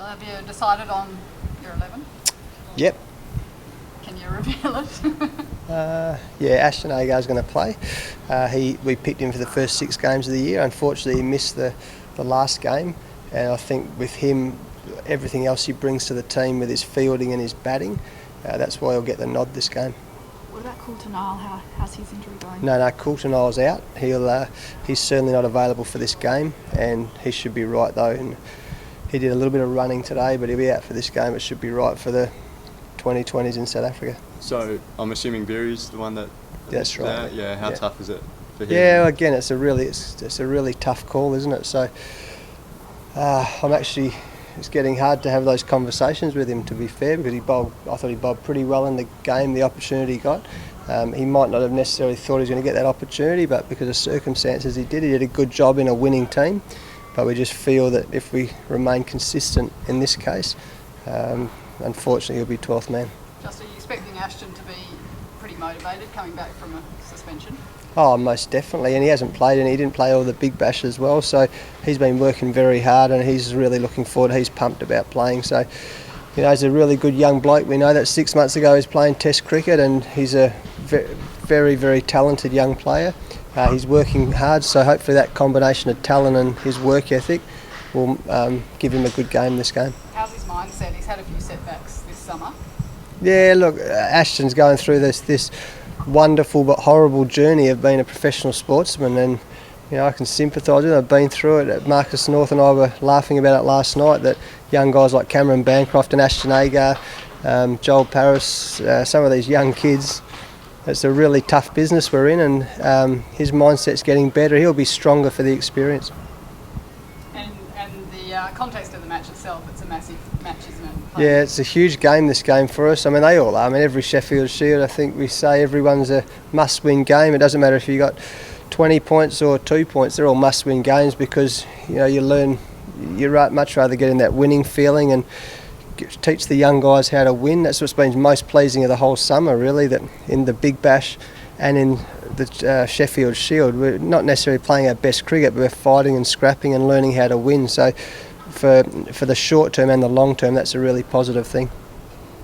have you decided on your 11? Yep. Can you reveal it? Yeah, Ashton Agar's going to play. We picked him for the first 6 games of the year. Unfortunately, he missed the last game, and I think with him, everything else he brings to the team with his fielding and his batting, that's why he'll get the nod this game. What about Coulter-Nile? How's his injury going? No, Coulter-Nile's out. He's certainly not available for this game, and he should be right though. And he did a little bit of running today, but he'll be out for this game. It should be right for the 2020s in South Africa. So I'm assuming Berry's the one that. That's right. Yeah. How tough is it for him? Yeah, again, it's a really tough call, isn't it? So it's getting hard to have those conversations with him, to be fair, because I thought he bowled pretty well in the game, the opportunity he got. He might not have necessarily thought he was going to get that opportunity, but because of circumstances he did a good job in a winning team. But we just feel that if we remain consistent in this case, unfortunately he'll be 12th man. Just, are you expecting Ashton to be pretty motivated coming back from a suspension? Oh, most definitely, and he hasn't played, and he didn't play all the big bash as well, so he's been working very hard and he's really looking forward. He's pumped about playing, so he's a really good young bloke. We know that 6 months ago he was playing Test cricket, and he's a very, very talented young player. He's working hard, so hopefully that combination of talent and his work ethic will give him a good game this game. How's his mindset? He's had a few setbacks this summer. Yeah, look, Ashton's going through this wonderful but horrible journey of being a professional sportsman, and I can sympathise with him. I've been through it. Marcus North and I were laughing about it last night, that young guys like Cameron Bancroft and Ashton Agar, Joel Paris, some of these young kids, it's a really tough business we're in, and his mindset's getting better. He'll be stronger for the experience. And the context of the match itself, it's a massive match, isn't it? Yeah, it's a huge game, this game, for us. I mean, they all are. I mean, every Sheffield Shield, I think we say everyone's a must-win game. It doesn't matter if you got 20 points or 2 points, they're all must-win games, because you learn, you'd much rather get in that winning feeling and teach the young guys how to win. That's what's been most pleasing of the whole summer, really, that in the Big Bash and in the Sheffield Shield, we're not necessarily playing our best cricket, but we're fighting and scrapping and learning how to win. So for the short term and the long term, that's a really positive thing.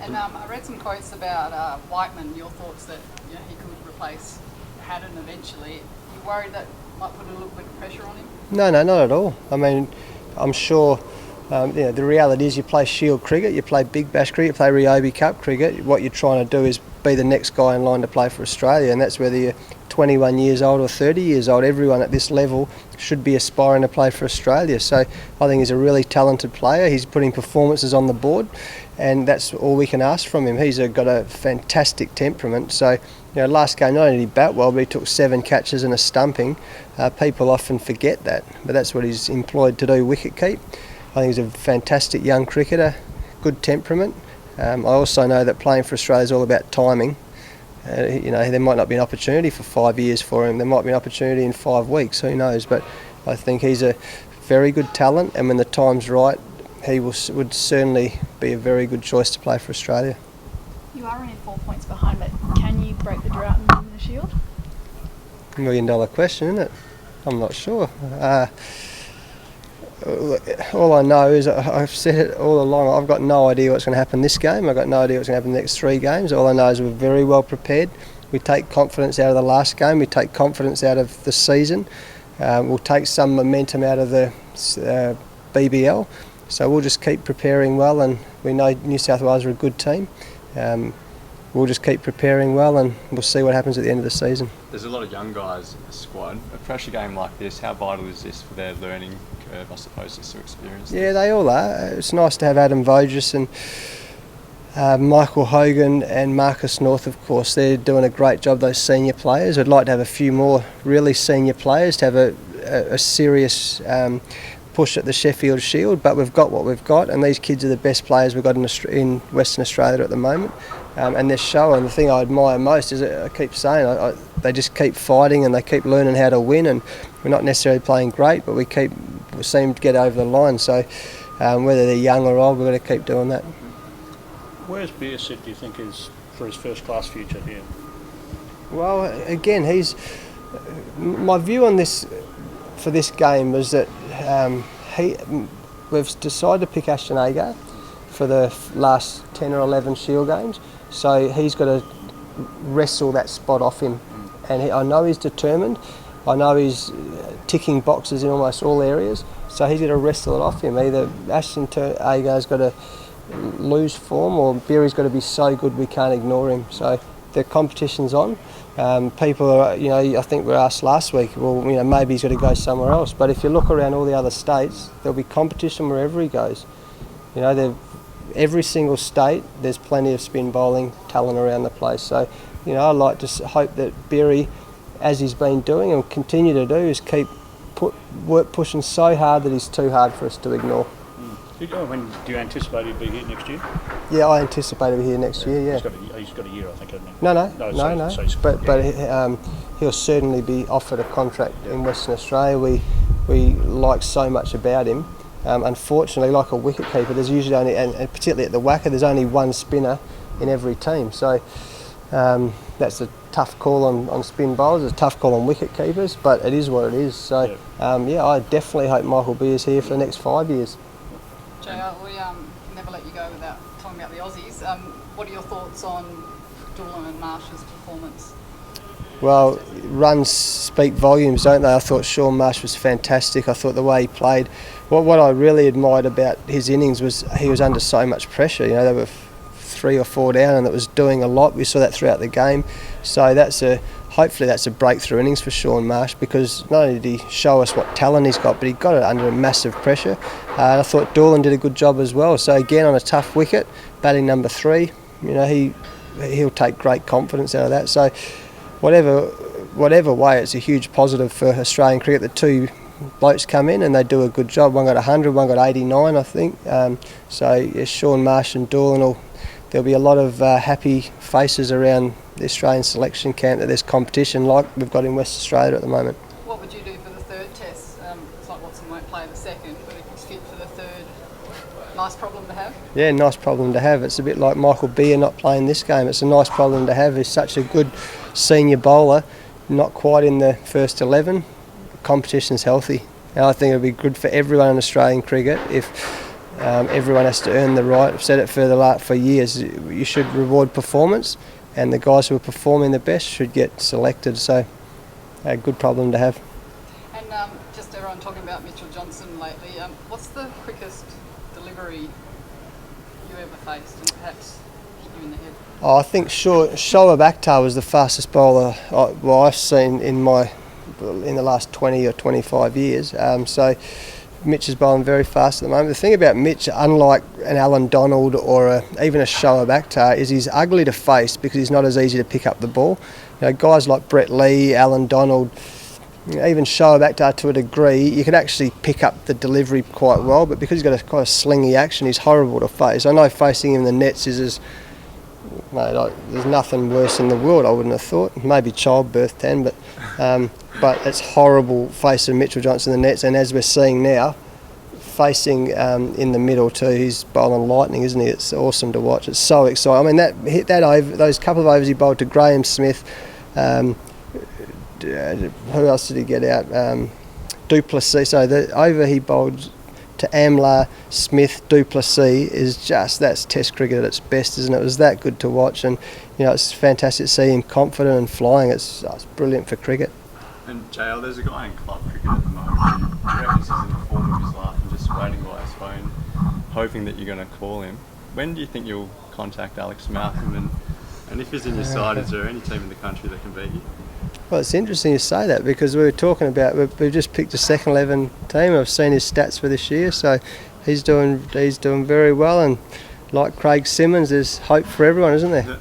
And I read some quotes about Whiteman, your thoughts that he could replace Haddon eventually. You worried that might put a little bit of pressure on him? No, not at all. I mean, I'm sure the reality is you play Shield cricket, you play Big Bash cricket, you play Ryobi Cup cricket. What you're trying to do is be the next guy in line to play for Australia, and that's whether you're 21 years old or 30 years old. Everyone at this level should be aspiring to play for Australia. So I think he's a really talented player. He's putting performances on the board, and that's all we can ask from him. He's got a fantastic temperament. So last game, not only did he bat well, but he took 7 catches and a stumping. People often forget that, but that's what he's employed to do, wicket keep. I think he's a fantastic young cricketer, good temperament. I also know that playing for Australia is all about timing. There might not be an opportunity for 5 years for him. There might be an opportunity in 5 weeks, who knows. But I think he's a very good talent, and when the time's right, he would certainly be a very good choice to play for Australia. You are only 4 points behind, but can you break the drought and win the Shield? $1 million question, isn't it? I'm not sure. All I know is, I've said it all along, I've got no idea what's going to happen this game. I've got no idea what's going to happen the next 3 games. All I know is we're very well prepared. We take confidence out of the last game. We take confidence out of the season. We'll take some momentum out of the BBL. So we'll just keep preparing well, and we know New South Wales are a good team. We'll just keep preparing well, and we'll see what happens at the end of the season. There's a lot of young guys in the squad. A pressure game like this, how vital is this for their learning curve, I suppose, just to experience this? Yeah, they all are. It's nice to have Adam Voges and Michael Hogan and Marcus North, of course. They're doing a great job, those senior players. I'd like to have a few more really senior players to have a serious push at the Sheffield Shield, but we've got what we've got, and these kids are the best players we've got in Western Australia at the moment. And they're showing. The thing I admire most is, I keep saying, they just keep fighting and they keep learning how to win, and we're not necessarily playing great, but we seem to get over the line. So whether they're young or old, we've got to keep doing that. Where's Beersit, do you think, is for his first class future here? Well, again, my view on this for this game was that we've decided to pick Ashton Agar for the last 10 or 11 Shield games. So he's got to wrestle that spot off him. And I know he's determined. I know he's ticking boxes in almost all areas. So he's got to wrestle it off him. Either Ashton Agar's got to lose form, or Berry's got to be so good we can't ignore him. So the competition's on. People are, I think we were asked last week, well, maybe he's got to go somewhere else. But if you look around all the other states, there'll be competition wherever he goes. Every single state, there's plenty of spin bowling talent around the place. So, I like to hope that Berry, as he's been doing and continue to do, is keep pushing so hard that he's too hard for us to ignore. Do you anticipate he'll be here next year? Yeah, I anticipate he'll be here next year, yeah. He's got a year, I think, hasn't he? No. But he'll certainly be offered a contract in Western Australia. We like so much about him. Unfortunately, like a wicketkeeper, there's usually only, and particularly at the WACA, there's only one spinner in every team. So that's a tough call on spin bowlers, it's a tough call on wicket keepers, but it is what it is. So I definitely hope Michael B is here for the next 5 years. JR, we never let you go without talking about the Aussies. What are your thoughts on Doolan and Marsh's performance? Well, runs speak volumes, don't they? I thought Shaun Marsh was fantastic. I thought the way he played. What I really admired about his innings was he was under so much pressure. They were 3 or 4 down, and it was doing a lot. We saw that throughout the game. So hopefully that's a breakthrough innings for Shaun Marsh, because not only did he show us what talent he's got, but he got it under massive pressure. And I thought Doolan did a good job as well. So again, on a tough wicket, batting number 3, he'll take great confidence out of that. So whatever way, it's a huge positive for Australian cricket. The two blokes come in and they do a good job. One got 100, one got 89, I think. Shaun Marsh and Doolan, there'll be a lot of happy faces around the Australian selection camp that there's competition like we've got in West Australia at the moment. What would you do for the third test? It's like Watson won't play the second, but if he's fit for the third, nice problem to have? Yeah, nice problem to have. It's a bit like Michael Beer not playing this game. It's a nice problem to have. He's such a good senior bowler, not quite in the first 11. The competition's healthy. And I think it'll be good for everyone in Australian cricket if everyone has to earn the right. I've said it for years. You should reward performance, and the guys who are performing the best should get selected. So, a good problem to have. And just everyone talking about Mitchell Johnson lately. What's the quickest delivery you ever faced, and perhaps hit you in the head? I think Shoaib Akhtar was the fastest bowler I've seen in the last 20 or 25 years. So Mitch is bowling very fast at the moment. The thing about Mitch, unlike an Alan Donald or even a Shoaib Akhtar, is he's ugly to face because he's not as easy to pick up the ball. Guys like Brett Lee, Alan Donald, even Shoaib Akhtar to a degree, you can actually pick up the delivery quite well, but because he's got a kind of slingy action, he's horrible to face. I know facing him in the nets is there's nothing worse in the world, I wouldn't have thought. Maybe childbirth 10, but it's horrible facing Mitchell Johnson in the nets, and as we're seeing now, facing in the middle too, he's bowling lightning, isn't he? It's awesome to watch. It's so exciting. I mean, those couple of overs he bowled to Graham Smith. Who else did he get out? Duplessis. So the over he bowled to Amlar, Smith, Duplessis that's Test cricket at its best, isn't it? It was that good to watch, and it's fantastic to see him confident and flying. It's brilliant for cricket. And JL, there's a guy in club cricket at the moment who reckons he's in the form of his life and just waiting by his phone, hoping that you're going to call him. When do you think you'll contact Alex Malcolm, and if he's in your side, is there any team in the country that can beat you? Well, it's interesting you say that, because we were talking about we've just picked a second 11 team. I've seen his stats for this year, so he's doing very well. And like Craig Simmons, there's hope for everyone, isn't there?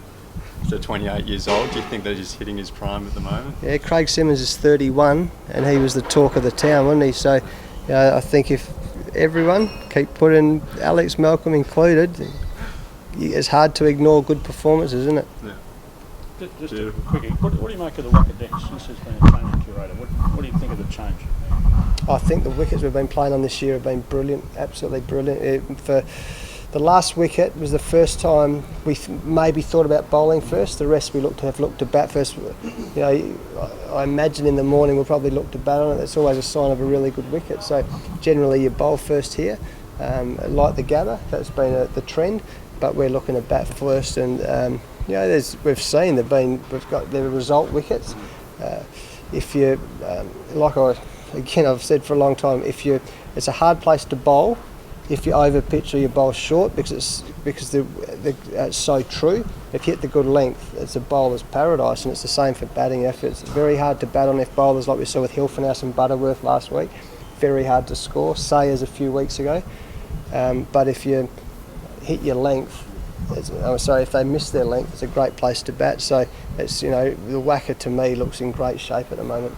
So 28 years old. Do you think that he's hitting his prime at the moment? Yeah, Craig Simmons is 31, and he was the talk of the town, wasn't he? So I think if everyone keep putting Alex Malcolm included, it's hard to ignore good performances, isn't it? Yeah. Just quickly, what do you make of the wicket decks since there's been a change in curator? What do you think of the change? I think the wickets we've been playing on this year have been brilliant, absolutely brilliant. For the last wicket was the first time we maybe thought about bowling first. The rest we have looked to bat first. I imagine in the morning we'll probably look to bat on it. That's always a sign of a really good wicket. So generally you bowl first here. like the gather. That's been the trend, but we're looking to bat first. And we've seen we've got the result wickets. If you I've said for a long time, it's a hard place to bowl if you over pitch or you bowl short, because it's so true. If you hit the good length, it's a bowler's paradise, and it's the same for batting. It's very hard to bat on if bowlers, like we saw with Hilfenhaus and Butterworth last week. Very hard to score. Sayers a few weeks ago. But if you hit your length, if they miss their length, it's a great place to bat. So it's the WACA to me looks in great shape at the moment.